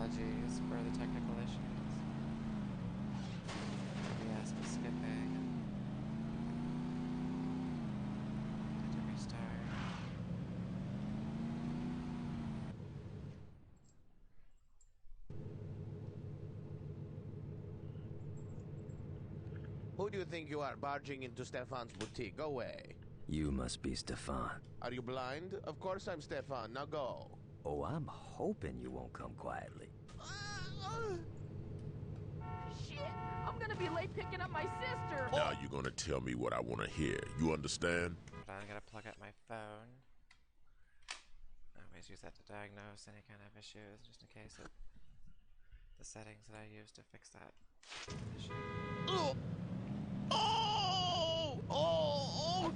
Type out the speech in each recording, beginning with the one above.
apologies for the technical issues. Yes, was skipping. Had to restart. Who do you think you are, barging into Stefan's boutique? Go away. You must be Stefan. Are you blind? Of course I'm Stefan. Now go. Oh, I'm hoping you won't come quietly. Shit! I'm gonna be late picking up my sister! Now you're gonna tell me what I wanna hear. You understand? But I'm gonna plug up my phone. I always use that to diagnose any kind of issues, just in case of the settings that I use to fix that issue. Oh! Oh! Oh!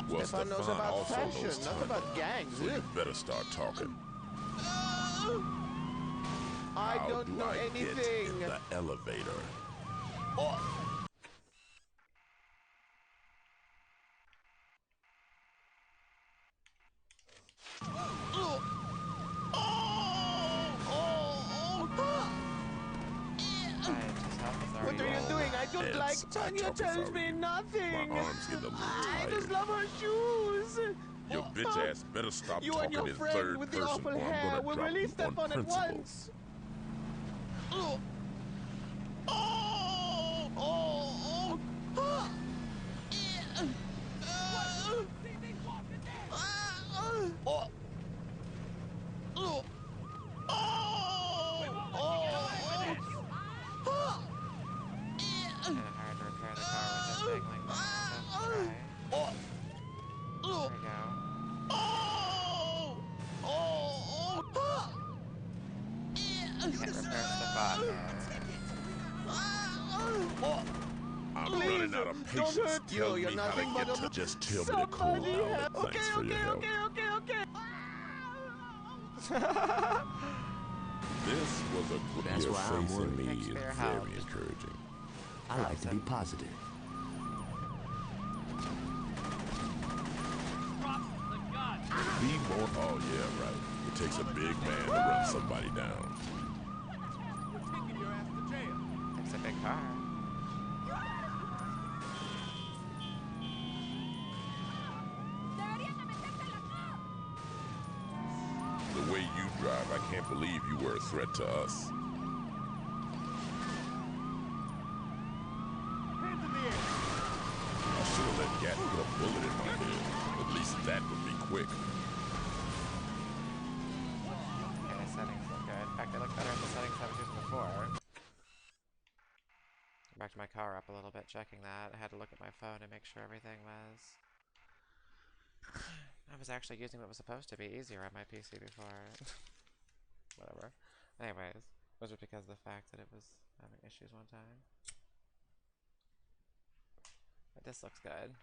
Well, Stefan knows Stefan about also fashion, knows not Tundra, about gangs. so you better start talking. I How don't do know I anything. get in the elevator? Oh! What are you doing? I don't Ed, like Tanya I talk tells if I me were you. nothing. My arm's getting a little I tired. just love her shoes. Your bitch ass better stop You and talking your in friend third with the person awful or I'm hair gonna will drop release you on Stefan at principle. once. Oh! Oh! Kind of hard to repair the car with it being like that, so try. There we go. Can't repair Stefan though. I'm Please, running out of don't patience. hurt Tell you. You're me how to nothing but get a... to. Just tell me to cool Somebody down and help. thanks for your help. Okay. This was a good That's why I'm facing worried. me Thanks is for your very help. encouraging. I like to be positive. Be more. Oh yeah, right. It takes a big man to run somebody down. It's a big car. The way you drive, I can't believe you were a threat to us. I should have let Gat put a bullet in my head. At least that would be quick. Okay, the settings look good. In fact, they look better than the settings I was using before. Backed my car up a little bit, checking that. I had to look at my phone to make sure everything was... I was actually using what was supposed to be easier on my PC before. Whatever. Anyways, it was just because of the fact that it was having issues one time. But this looks good.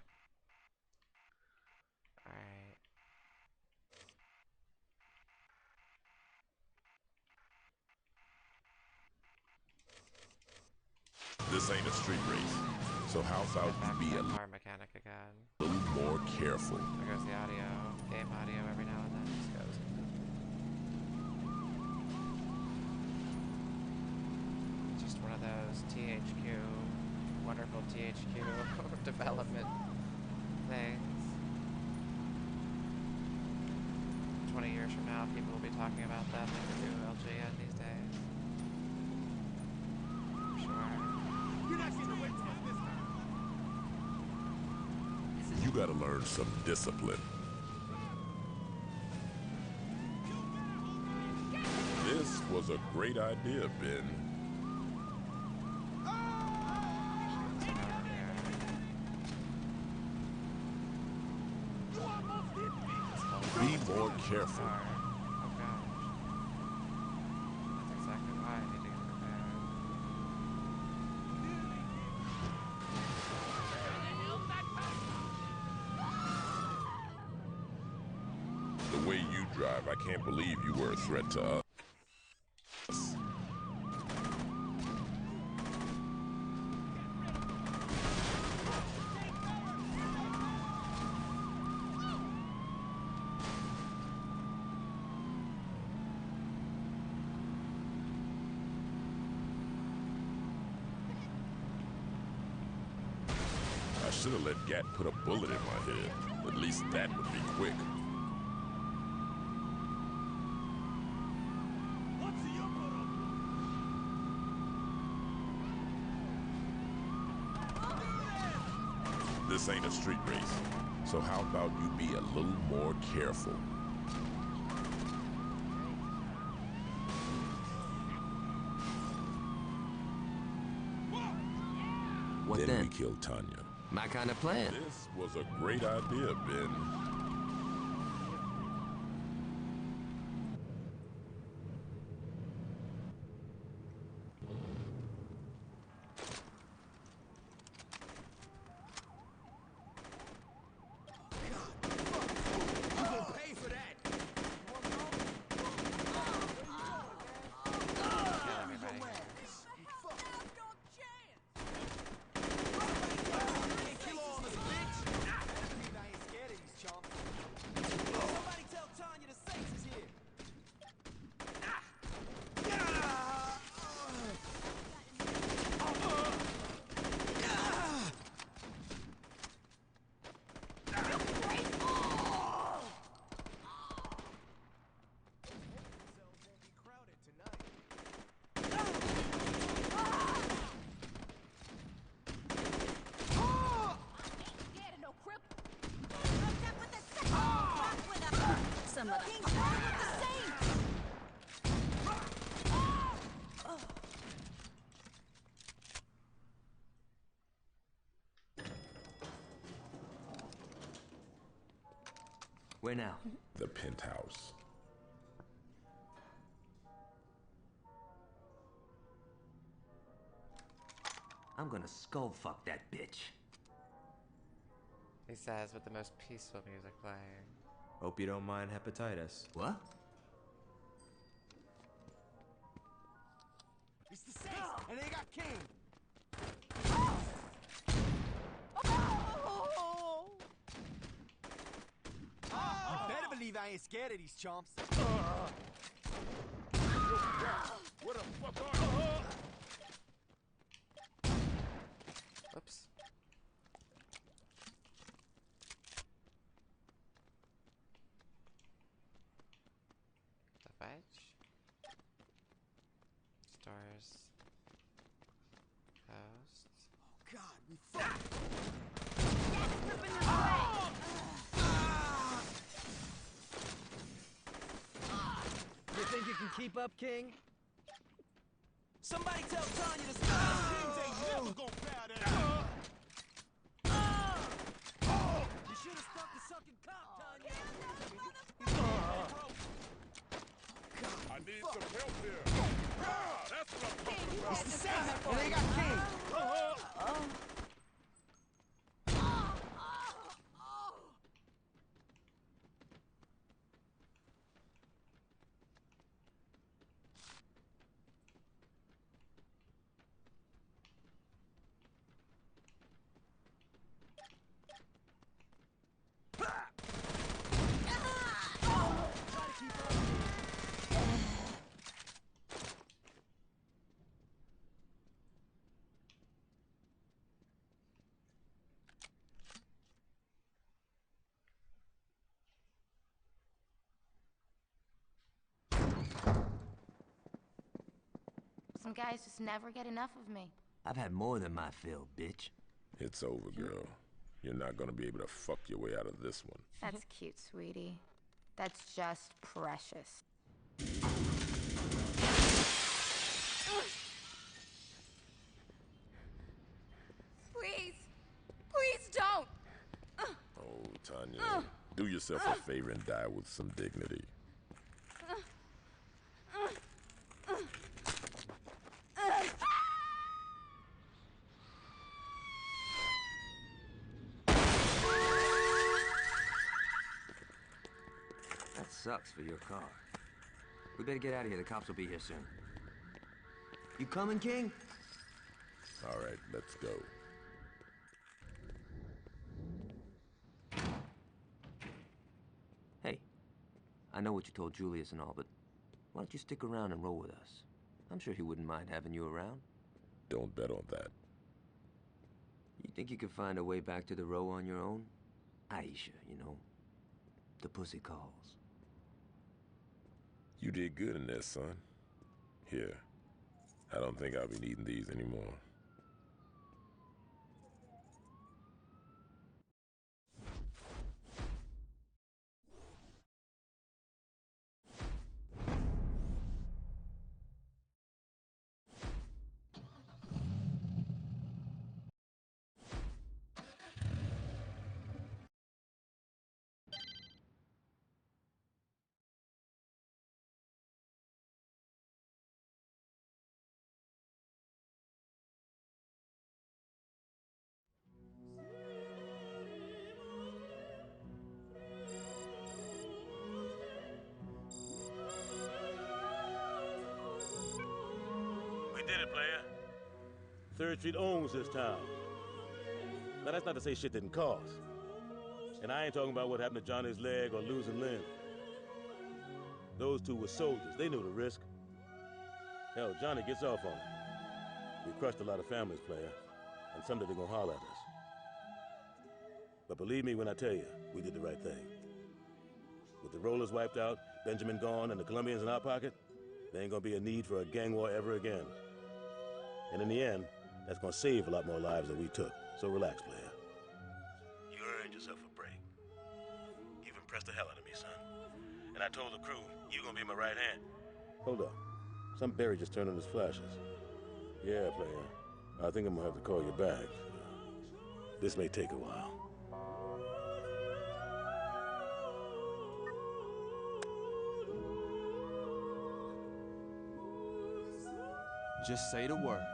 Alright. This ain't a street race. So how about you be a car mechanic again. little more careful? There goes the audio. Game audio every now and then just goes. Just one of those THQ, wonderful THQ development things. 20 years from now, people will be talking about them like they do LJN these days. I'm sure. You're not getting away from us this time. You gotta learn some discipline. This was a great idea, Ben. Be more careful. Oh gosh. That's exactly why I need to get prepared. The way you drive, I can't believe you were a threat to us. should have let Gat put a bullet in my head. At least that would be quick. This ain't a street race, so how about you be a little more careful? What Then then? we killed Tanya. My kind of plan. This was a great idea, Ben. Kill everybody. Some of the King's War with the Saints! Where now? The penthouse. I'm gonna skull fuck that bitch. He says with the most peaceful music playing. Hope you don't mind hepatitis. What? It's the Saints, and they got King. You better believe I ain't scared of these chumps. What the fuck are you? Oops. The fetch. Stores. Post. God, we fucked. You think you can keep up, King? Somebody tell Tanya to stop. Kings ain't never gonna bow down. You should have stuck to sucking cock, Tanya. I need some help here. Ah, that's what I'm talking about. It's the Saints, and they got King. Some guys just never get enough of me. I've had more than my fill, bitch. It's over, girl. You're not gonna be able to fuck your way out of this one. That's cute, sweetie. That's just precious. Please! Please don't! Oh, Tanya, do yourself a favor and die with some dignity. That sucks for your car. We better get out of here. The cops will be here soon. You coming, King? All right, let's go. Hey, I know what you told Julius and all, but why don't you stick around and roll with us? I'm sure he wouldn't mind having you around. Don't bet on that. You Think you could find a way back to the row on your own? Aisha, you know. The pussy calls. You did good in that, son. Here. I don't think I'll be needing these anymore. We did it, player. Third Street owns this town. Now, that's not to say shit didn't cost. And I ain't talking about what happened to Johnny's leg or losing limb. Those two were soldiers. They knew the risk. Hell, Johnny gets off on it. We crushed a lot of families, player. And someday they're gonna holler at us. But believe me when I tell you, we did the right thing. With the rollers wiped out, Benjamin gone, and the Colombians in our pocket, there ain't gonna be a need for a gang war ever again. And in the end, that's gonna save a lot more lives than we took. So relax, player. You earned yourself a break. You've impressed the hell out of me, son. And I told the crew, you're gonna be my right hand. Hold up. Some berry just turned on his flashes. Yeah, player. I think I'm gonna have to call you back. This may take a while. Just say the word.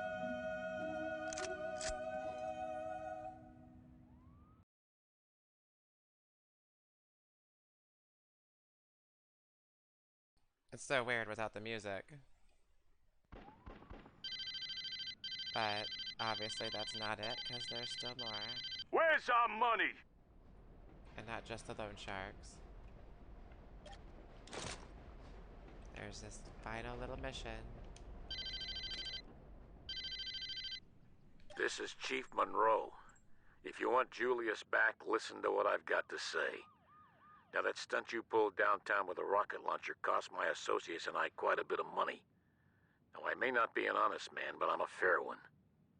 It's so weird without the music. But obviously that's not it, because there's still more. Where's our money? And not just the loan sharks. There's this final little mission. This is Chief Monroe. If you want Julius back, listen to what I've got to say. Now, that stunt you pulled downtown with a rocket launcher cost my associates and I quite a bit of money. Now, I may not be an honest man, but I'm a fair one.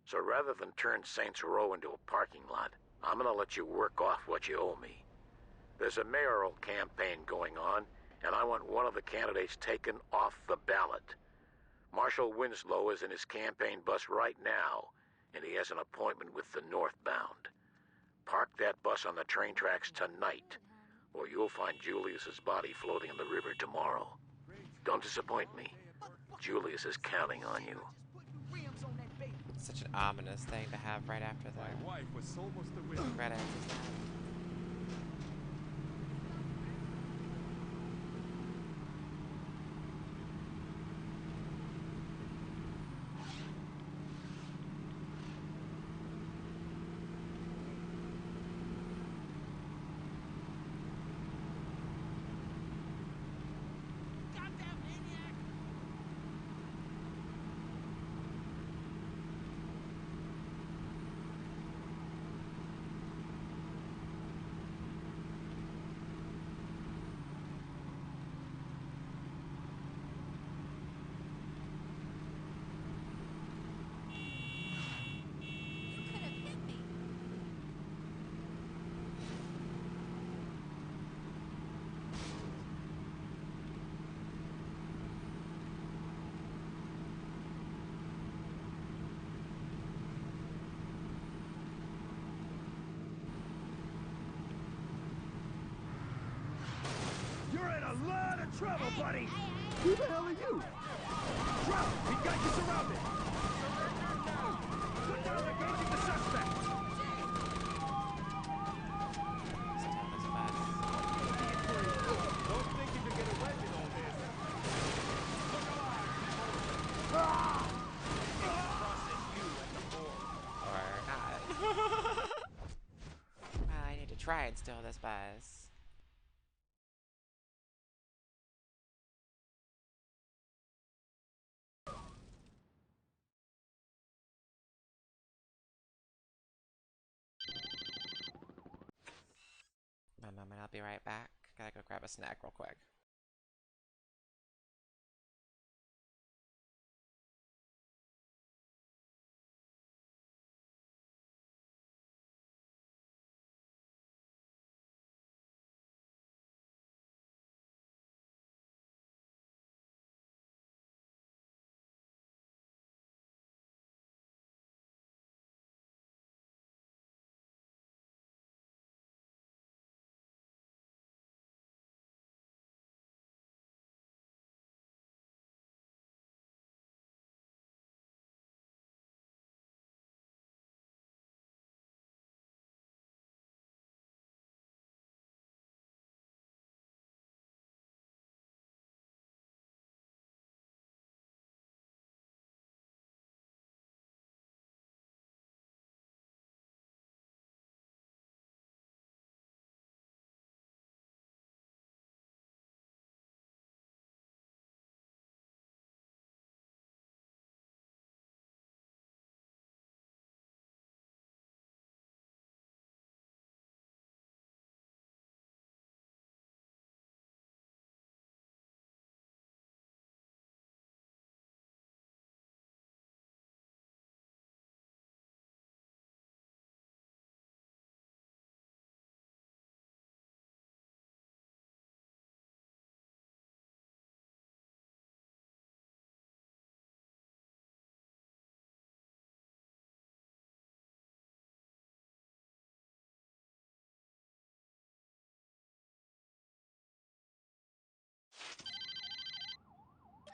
So rather than turn Saints Row into a parking lot, I'm gonna let you work off what you owe me. There's a mayoral campaign going on, and I want one of the candidates taken off the ballot. Marshall Winslow is in his campaign bus right now, and he has an appointment with the Northbound. Park that bus on the train tracks tonight, or you'll find Julius's body floating in the river tomorrow. Don't disappoint me. Julius is counting on you. Such an ominous thing to have right after the credits. You're in a lot of trouble, buddy! Who the hell are you? Drop! We got you surrounded! Put down engaging the suspect! Don't think you can get arrested on this. Look alive! Process you at the board. Or not. Well, I need to try and steal this bus. moment, I'll be right back. Gotta go grab a snack real quick.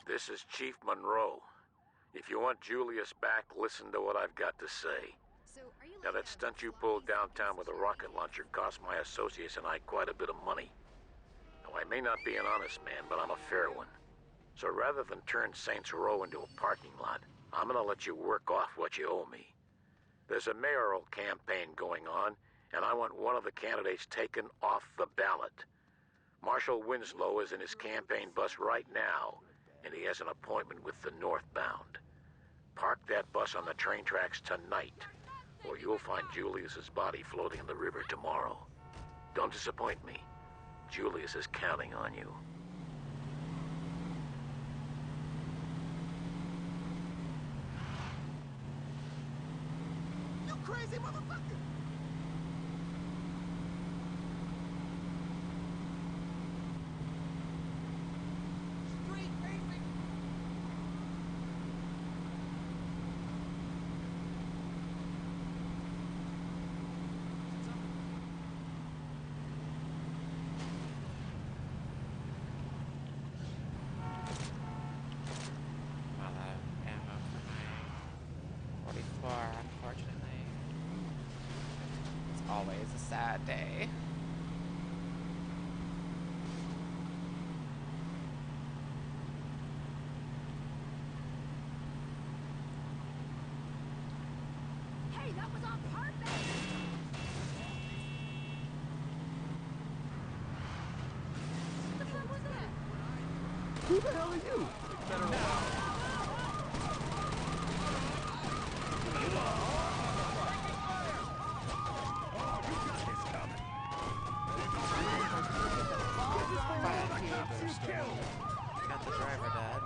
This is Chief Monroe. If you want Julius back, listen to what I've got to say. Now, that stunt you pulled downtown with a rocket launcher cost my associates and I quite a bit of money. Now, I may not be an honest man, but I'm a fair one. So rather than turn Saints Row into a parking lot, I'm gonna let you work off what you owe me. There's a mayoral campaign going on, and I want one of the candidates taken off the ballot. Marshall Winslow is in his campaign bus right now, and he has an appointment with the Northbound. Park that bus on the train tracks tonight, or you'll find Julius's body floating in the river tomorrow. Don't disappoint me. Julius is counting on you. You crazy motherfucker! Street racing! Not a lot of ammo for my 44, unfortunately. It's always a sad day. Hey, that was on purpose! What the fuck was that? Who the hell are you? Got the driver dead.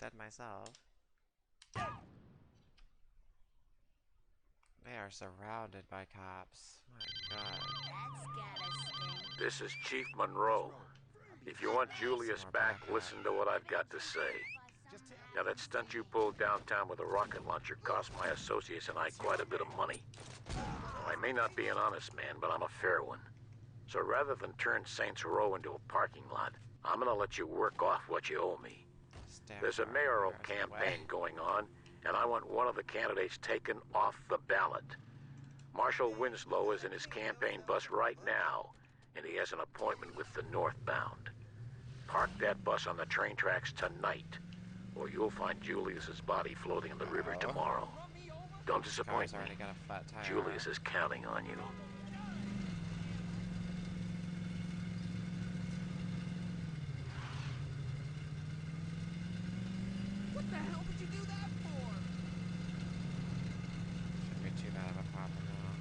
Dead myself. They are surrounded by cops. My god. This is Chief Monroe. If you want Julius back, listen to what I've got to say. Now, that stunt you pulled downtown with a rocket launcher cost my associates and I quite a bit of money. I may not be an honest man, but I'm a fair one. So rather than turn Saints Row into a parking lot, I'm gonna let you work off what you owe me. There's a mayoral campaign going on, and I want one of the candidates taken off the ballot. Marshall Winslow is in his campaign bus right now, and he has an appointment with the Northbound. Park that bus on the train tracks tonight, or you'll find Julius's body floating in the river tomorrow. Don't disappoint me. Got a flat tire. Julius is counting on you. What the hell would you do that for? Shouldn't be too bad of a problem now.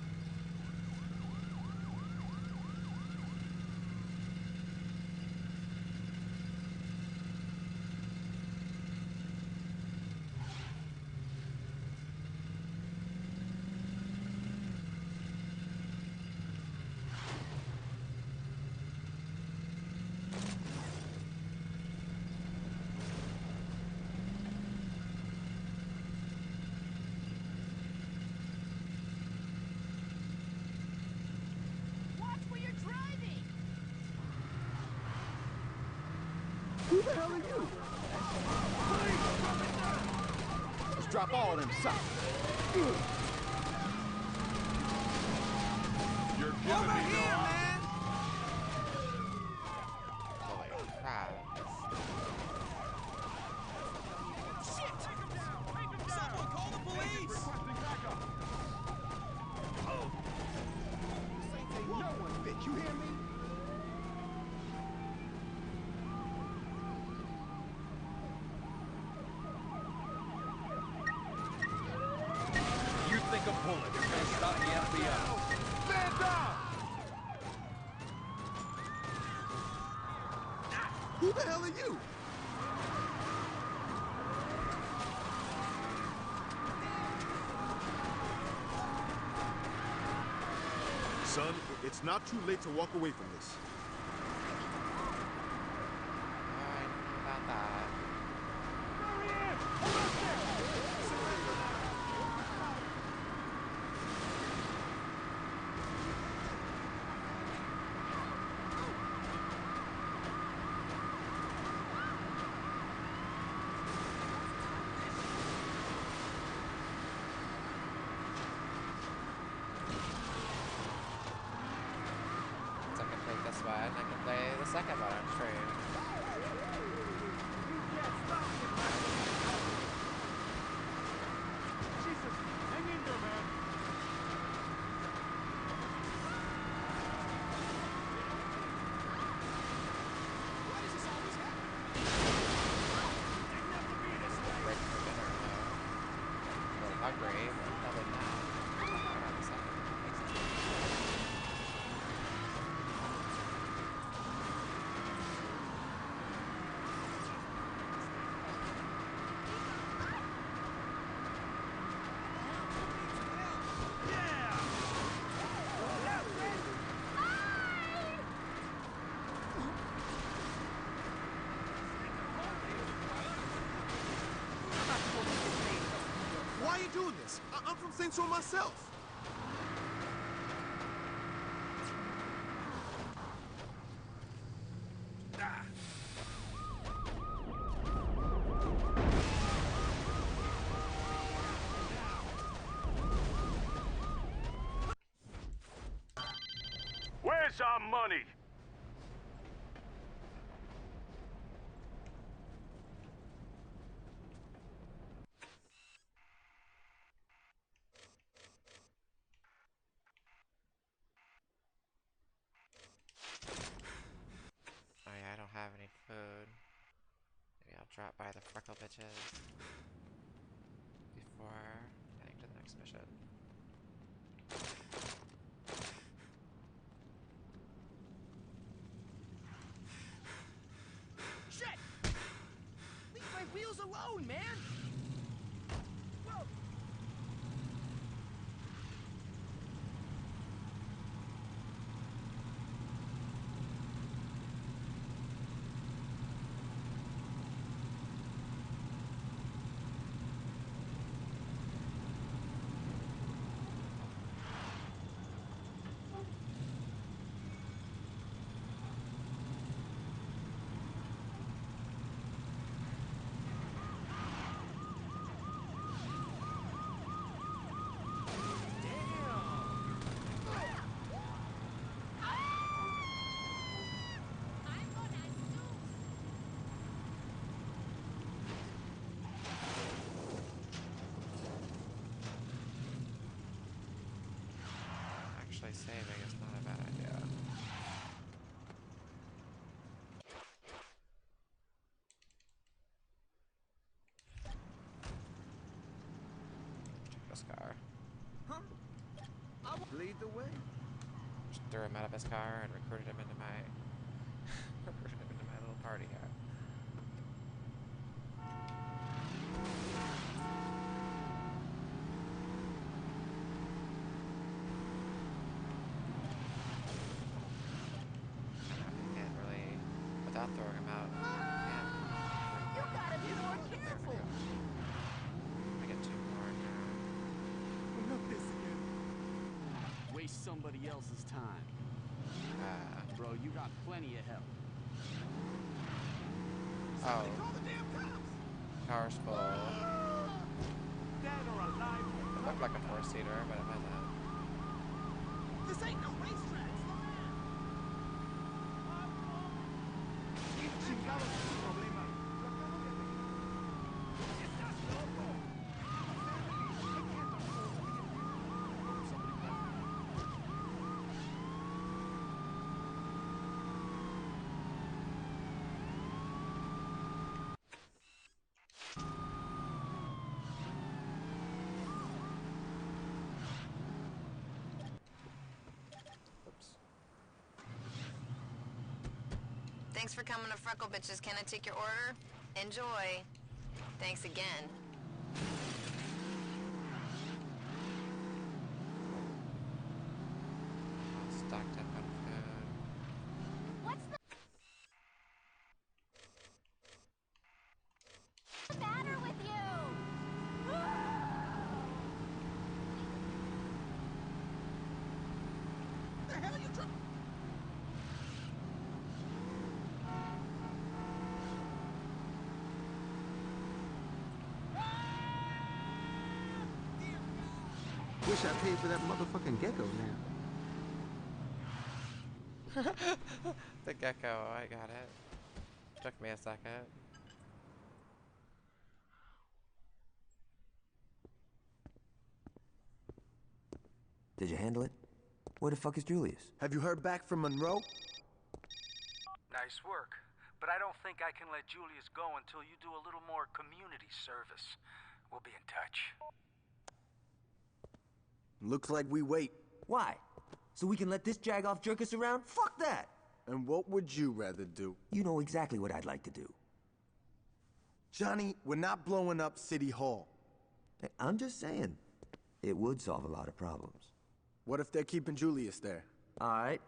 hell are you? Let's drop all them suckers. You're giving me no man! Holy crap. Shit! Someone call the police! Saints ain't no one fit, you hear me? You think a bullet is gonna stop the FBI? Stand down! Who the hell are you? Son, it's not too late to walk away from this. I know about that. So I can play this one, I can play the second one on stream. Jesus, hang in there, man. Why does this always happen? Didn't have to be this way. Break for dinner though. A little hungry, but other than that, what about the second one? Why are you doing this? I'm from Saints Row myself. Where's our money? Oh yeah, I don't have any food. Maybe I'll drop by the Freckle Bitches before heading to the next mission. Shit! Leave my wheels alone, man! Whoa! Actually saving is not a bad idea. Check this car. Huh? I will lead the way. Just threw him out of his car and recruited him into my recruited him into my little party here. Can't really, without throwing him out, can't. You gotta be more careful. I get two more now. Not this again. Waste somebody else's time. Bro, you got plenty of help. Oh. Car's full. Dead or alive. It looked like a four-seater, but it wasn't. This ain't no racetrack. ¿Qué chingados es tu problema? Lo acabo de arreglar. ¡Estás loco! Thanks for coming to Freckle Bitches. Can I take your order? Enjoy. Thanks again. Stocked up on food. What's the matter with you? The hell you trying? Wish I paid for that motherfucking gecko now. The gecko, I got it. Took me a second. Did you handle it? Where the fuck is Julius? Have you heard back from Monroe? Nice work. But I don't think I can let Julius go until you do a little more community service. We'll be in touch. Looks like we wait. Why? So we can let this jag-off jerk us around? Fuck that! And what would you rather do? You know exactly what I'd like to do. Johnny, we're not blowing up City Hall. Hey, I'm just saying, it would solve a lot of problems. What if they're keeping Julius there? Alright,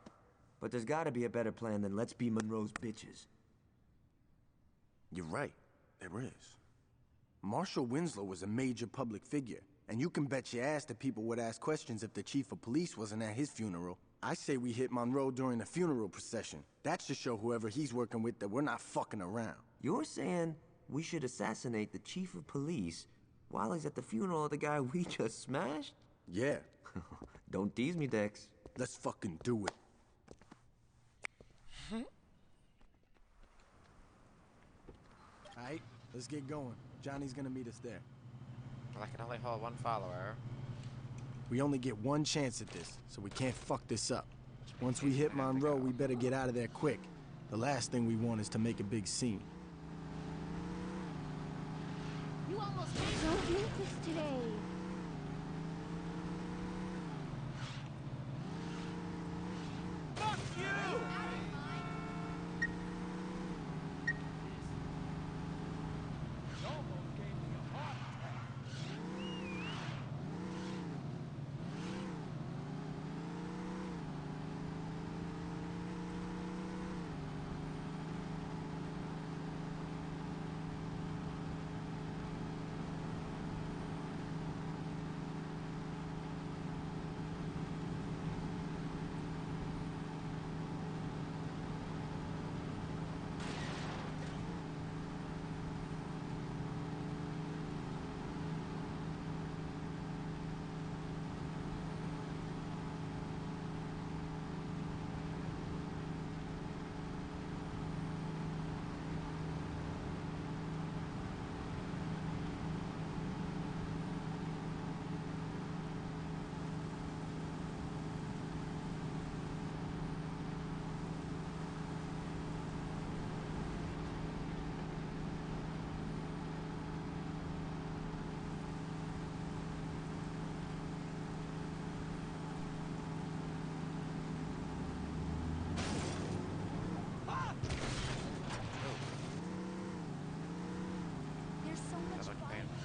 but there's gotta be a better plan than let's be Monroe's bitches. You're right, there is. Marshal Winslow was a major public figure, and you can bet your ass that people would ask questions if the chief of police wasn't at his funeral. I say we hit Monroe during the funeral procession. That's to show whoever he's working with that we're not fucking around. You're saying we should assassinate the chief of police while he's at the funeral of the guy we just smashed? Yeah. Don't tease me, Dex. Let's fucking do it. Alright, let's get going. Johnny's gonna meet us there. Well, I can only hold one follower. We only get one chance at this, so we can't fuck this up. Once we hit Monroe, we better get out of there quick. The last thing we want is to make a big scene. You almost made no Lucas today. Fuck you! You almost gave me a heart attack. There's so much That looked fun. painful.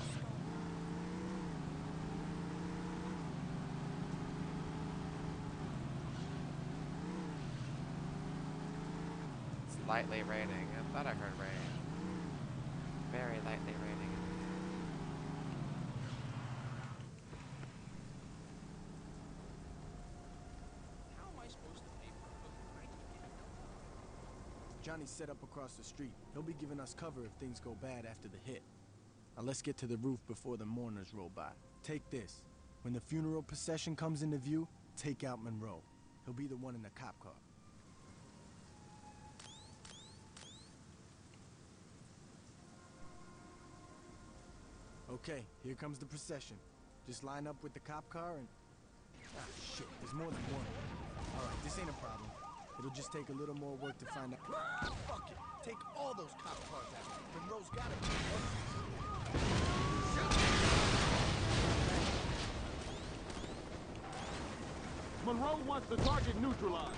It's lightly raining. I thought I heard rain. Very lightly raining. How am I supposed to pay for a cookie? I keep getting Johnny's set up across the street. He'll be giving us cover if things go bad after the hit. Now let's get to the roof before the mourners roll by. Take this. When the funeral procession comes into view, take out Monroe. He'll be the one in the cop car. Okay, here comes the procession. Just line up with the cop car and... Ah, shit, there's more than one. Alright, this ain't a problem. It'll just take a little more work to find out... Fuck it! Take all those cop cars out. Monroe's gotta be... Monroe wants the target neutralized.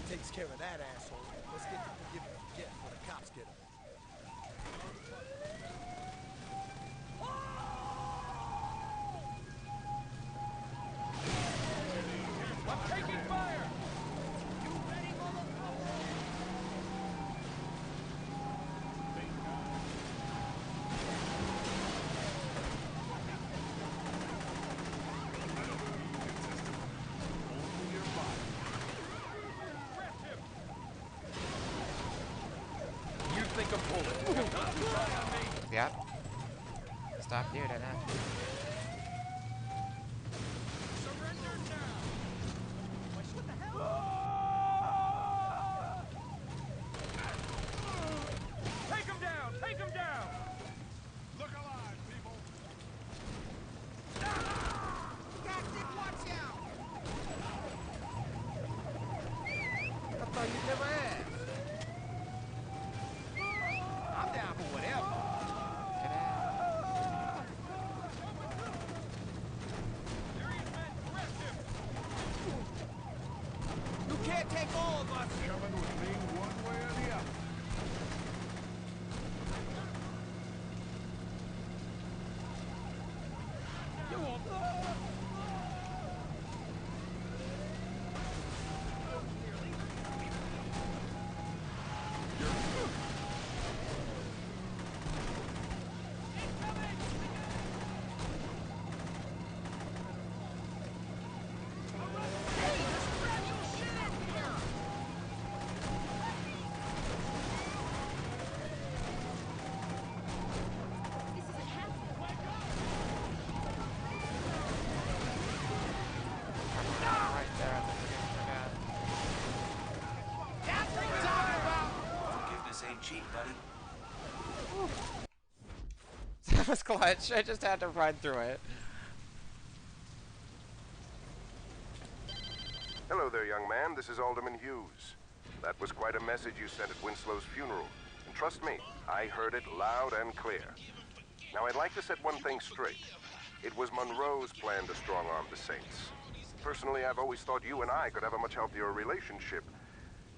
Takes care of that asshole. Let's get to forgive and forget before the cops get him. I'm taking fire! You ready, motherfucker? Think I'm pulling. Don't you try on me. Yep. Stop you, didn't it? Surrender now. What the hell? Take him down! Take him down! Look alive, people! Captain, watch out! I thought you'd never asked. I'm down for whatever. Get out. You can't take all of us. Coming with me one way or the other. You won't. Cheap, buddy. That was clutch. I just had to run through it. Hello there, young man. This is Alderman Hughes. That was quite a message you sent at Winslow's funeral. And trust me, I heard it loud and clear. Now, I'd like to set one thing straight. It was Monroe's plan to strong-arm the Saints. Personally, I've always thought you and I could have a much healthier relationship.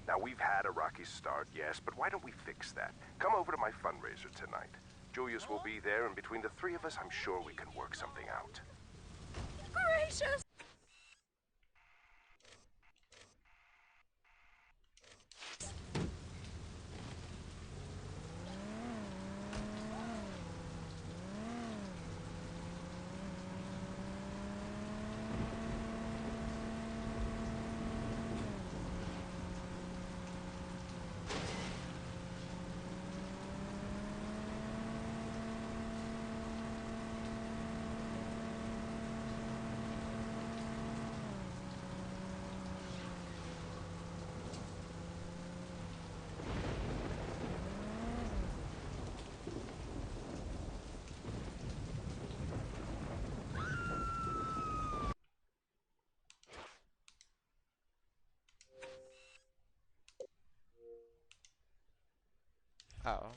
Now, we've had a rocky start, yes, but why don't we fix that? Come over to my fundraiser tonight. Julius will be there, and between the three of us, I'm sure we can work something out. Gracious! Oh.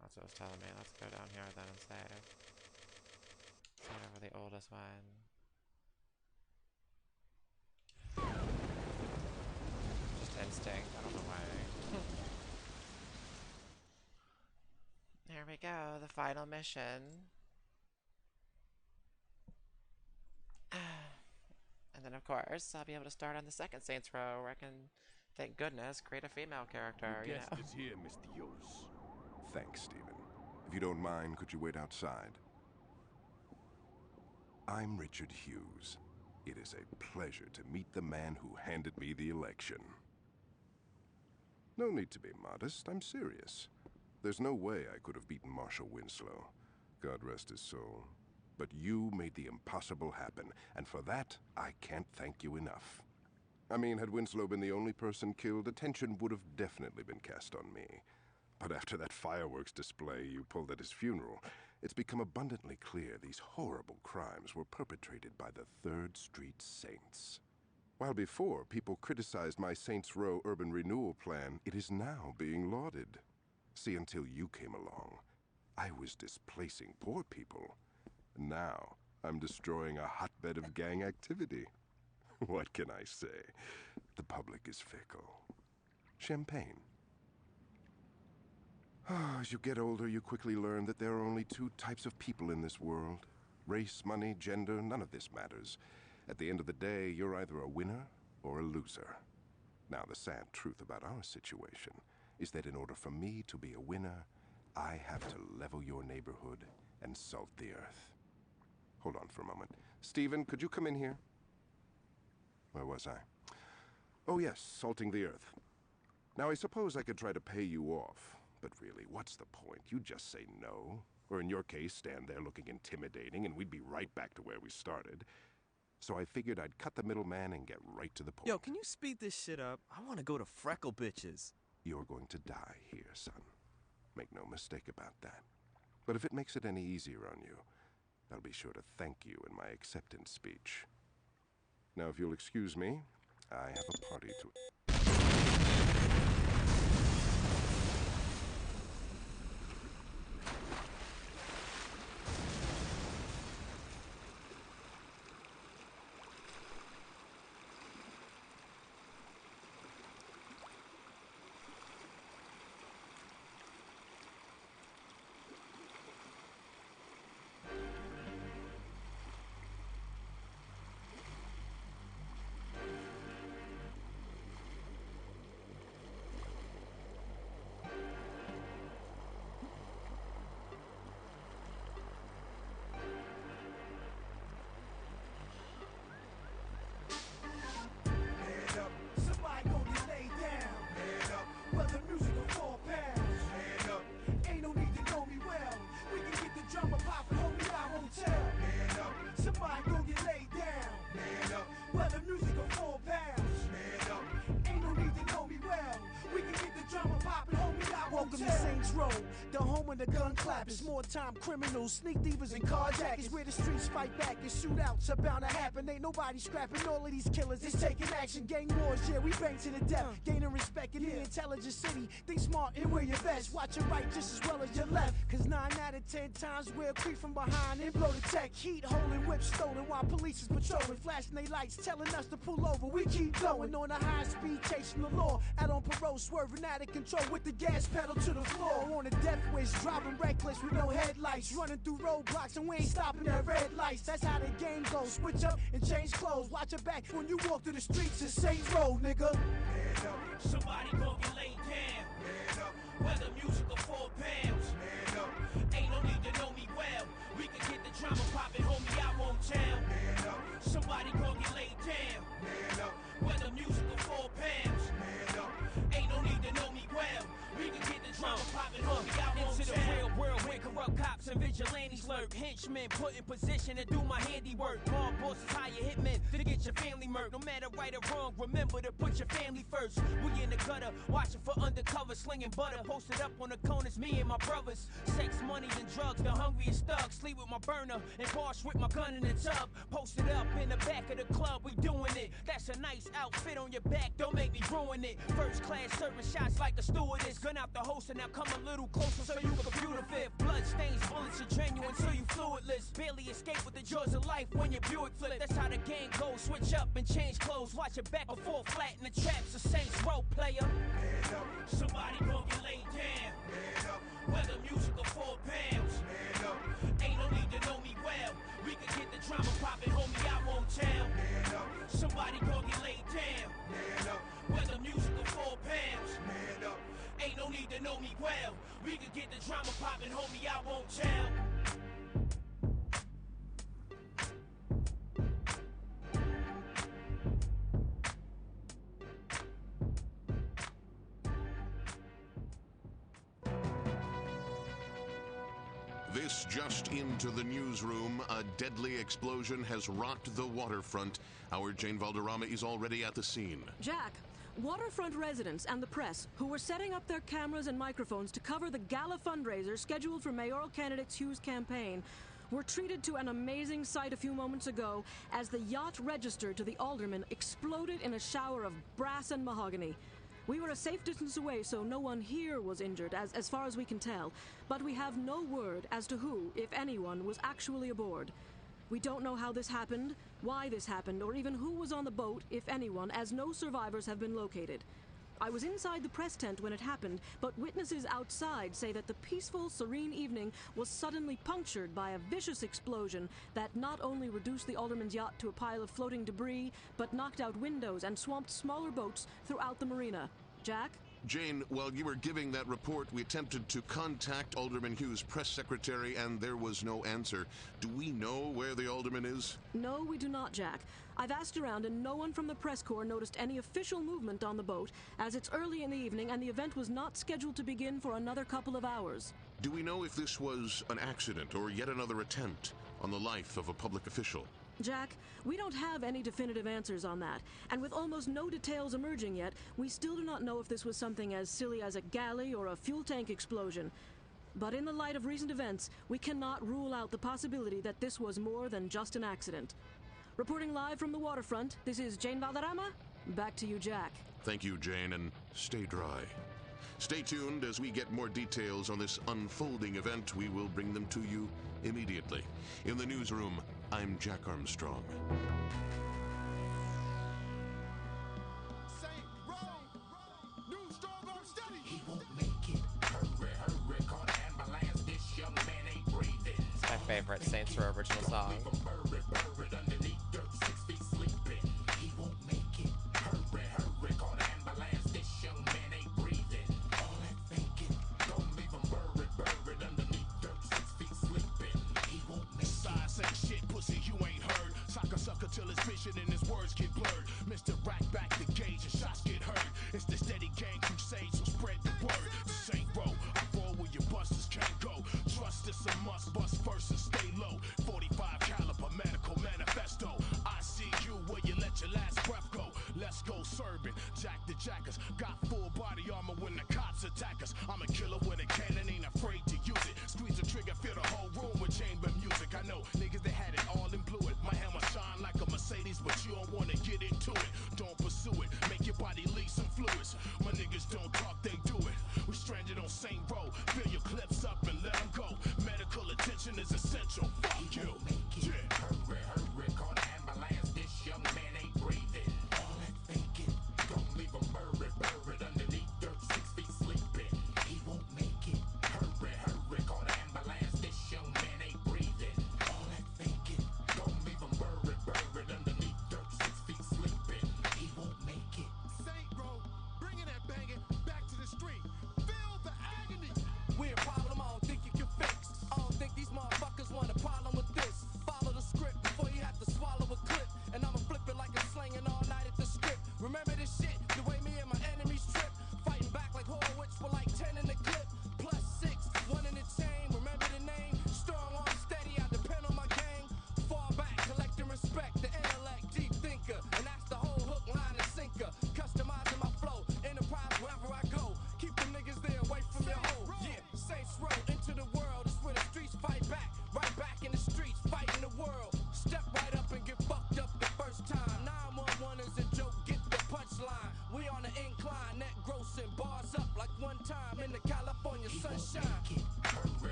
That's what it was telling me. Let's go down here then and save. Save over the oldest one. Just instinct, I don't know why. There we go, the final mission. And then, of course, I'll be able to start on the second Saints Row, where I can, thank goodness, create a female character, Your guest is here, Mr. Hughes. Thanks, Stephen. If you don't mind, could you wait outside? I'm Richard Hughes. It is a pleasure to meet the man who handed me the election. No need to be modest, I'm serious. There's no way I could have beaten Marshal Winslow. God rest his soul. But you made the impossible happen, and for that, I can't thank you enough. I mean, had Winslow been the only person killed, attention would have definitely been cast on me. But after that fireworks display you pulled at his funeral, it's become abundantly clear these horrible crimes were perpetrated by the 3rd Street Saints. While before people criticized my Saints Row urban renewal plan, it is now being lauded. See, until you came along, I was displacing poor people. Now, I'm destroying a hotbed of gang activity. What can I say? The public is fickle. Champagne. As you get older, you quickly learn that there are only 2 types of people in this world. Race, money, gender, none of this matters. At the end of the day, you're either a winner or a loser. Now, the sad truth about our situation is that in order for me to be a winner, I have to level your neighborhood and salt the earth. Hold on for a moment. Stephen, could you come in here? Where was I? Oh yes, salting the earth. Now I suppose I could try to pay you off, but really, what's the point? You just say no, or in your case, stand there looking intimidating, and we'd be right back to where we started. So I figured I'd cut the middleman and get right to the point. Yo, can you speed this shit up? I want to go to Freckle Bitches. You're going to die here, son. Make no mistake about that. But if it makes it any easier on you, I'll be sure to thank you in my acceptance speech. Now, if you'll excuse me, I have a party to... The home of the gun clappers, small-time criminals, sneak thievers, and carjackers. Where the streets fight back and shootouts are bound to happen. Ain't nobody scrapping all of these killers. It's taking action. Gang wars, yeah, we bang to the death. Gaining respect in the intelligent city. Think smart and wear your best. Watch your right just as well as your left. Cause 9 out of 10 times we'll creep from behind and blow the tech. Heat holding whips stolen while police is patrolling. Flashing they lights telling us to pull over. We keep going on a high speed chasing the law. Out on parole, swerving out of control with the gas pedal to the floor. On a death wish, driving reckless with no headlights. Running through roadblocks and we ain't stopping at red lights. That's how the game goes. Switch up and change clothes. Watch your back when you walk through the streets of Saints Row, nigga. Somebody gon' get laid down. Whether music or 4 pounds. Ain't no need to know me well. We can get the drama poppin', homie, I won't tell. Somebody gon' get laid down. Whether music or 4 pounds. Ain't no need to know me well. We can get the drama poppin', homie, I won't into tell. the real world where corrupt cops and vigilantes lurk. Henchmen put in position to do my handiwork. Mob bosses hire hitmen to get your your family murk. No matter right or wrong, remember to put your family first. We in the gutter, watching for undercover, slinging butter. Posted up on the corners, me and my brothers. Sex, money, and drugs, the hungriest thugs. Sleep with my burner and wash with my gun in the tub. Posted up in the back of the club, we doing it. That's a nice outfit on your back, don't make me ruin it. First class serving shots like a stewardess. Gun out the holster, now come a little closer so you computer fit. Blood stains, bullets are genuine so you fluidless. Barely escape with the jaws of life when your Buick flip. That's how the game goes, switch up and change clothes. Watch your back before flatten the traps, the Saints Row player. Man up. Somebody gon' get laid down. Man up. Whether music or 4 pounds. Man up. Ain't no need to know me well. We can get the drama poppin', homie, I won't tell. Man up. Somebody gon' get laid down. Man up. Whether music or 4 pounds. Man up. Ain't no need to know me well. We can get the drama poppin', homie, I won't tell. This just into the newsroom. A deadly explosion has rocked the waterfront. Our Jane Valderrama is already at the scene. Jack, waterfront residents and the press, who were setting up their cameras and microphones to cover the gala fundraiser scheduled for mayoral candidate Hughes' campaign, were treated to an amazing sight a few moments ago as the yacht registered to the alderman exploded in a shower of brass and mahogany. We were a safe distance away, so no one here was injured, as far as we can tell. But we have no word as to who, if anyone, was actually aboard. We don't know how this happened, why this happened, or even who was on the boat, if anyone, as no survivors have been located. I was inside the press tent when it happened, but witnesses outside say that the peaceful, serene evening was suddenly punctured by a vicious explosion that not only reduced the alderman's yacht to a pile of floating debris, but knocked out windows and swamped smaller boats throughout the marina. Jack? Jane, while you were giving that report, we attempted to contact Alderman Hughes' press secretary, and there was no answer. Do we know where the alderman is? No, we do not, Jack. I've asked around, and no one from the press corps noticed any official movement on the boat, as it's early in the evening and the event was not scheduled to begin for another couple of hours. Do we know if this was an accident or yet another attempt on the life of a public official? Jack, we don't have any definitive answers on that, and with almost no details emerging yet, we still do not know if this was something as silly as a galley or a fuel tank explosion. But in the light of recent events, we cannot rule out the possibility that this was more than just an accident. Reporting live from the waterfront, this is Jane Valderrama. Back to you, Jack. Thank you, Jane, and stay dry. Stay tuned as we get more details on this unfolding event. We will bring them to you immediately. In the newsroom, I'm Jack Armstrong. It's my favorite Saints Row original song. Till his vision and his words get blurred. Mr. Rack back the gauge and shots get heard. It's the steady gang crusade, so spread the word. Saint Row, I roll where your busters can't go. Trust is a must, bust first and stay low. 45 caliber medical manifesto. I see you where you let your last breath go. Let's go serving, Jack the Jackers. Got full body armor when the cops attack us. I'm a killer with a cannon, ain't afraid to use it. Squeeze the trigger, fill the whole room with chamber music. I know niggas that had it all in blue. My hammer shine like a Mercedes, but you don't wanna get into it. Don't pursue it, make your body leak some fluids. My niggas don't talk, they do it. We stranded on Saint Row, fill your clips up and let them go. Medical attention is essential, fuck you. Yeah. Hurry, hurry, call the ambulance, this young man ain't breathing. All that thinking, don't leave him buried underneath dirt, 6 feet sleeping. He won't make it.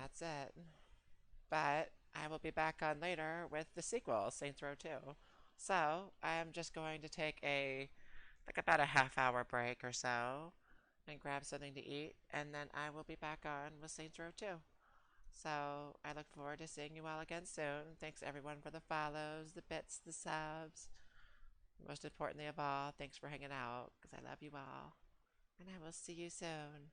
that's it. But I will be back on later with the sequel, Saints Row 2. So I am just going to take like about a half-hour break or so and grab something to eat, and then I will be back on with Saints Row 2. So I look forward to seeing you all again soon. Thanks everyone for the follows, the bits, the subs. Most importantly of all, thanks for hanging out, because I love you all. And I will see you soon.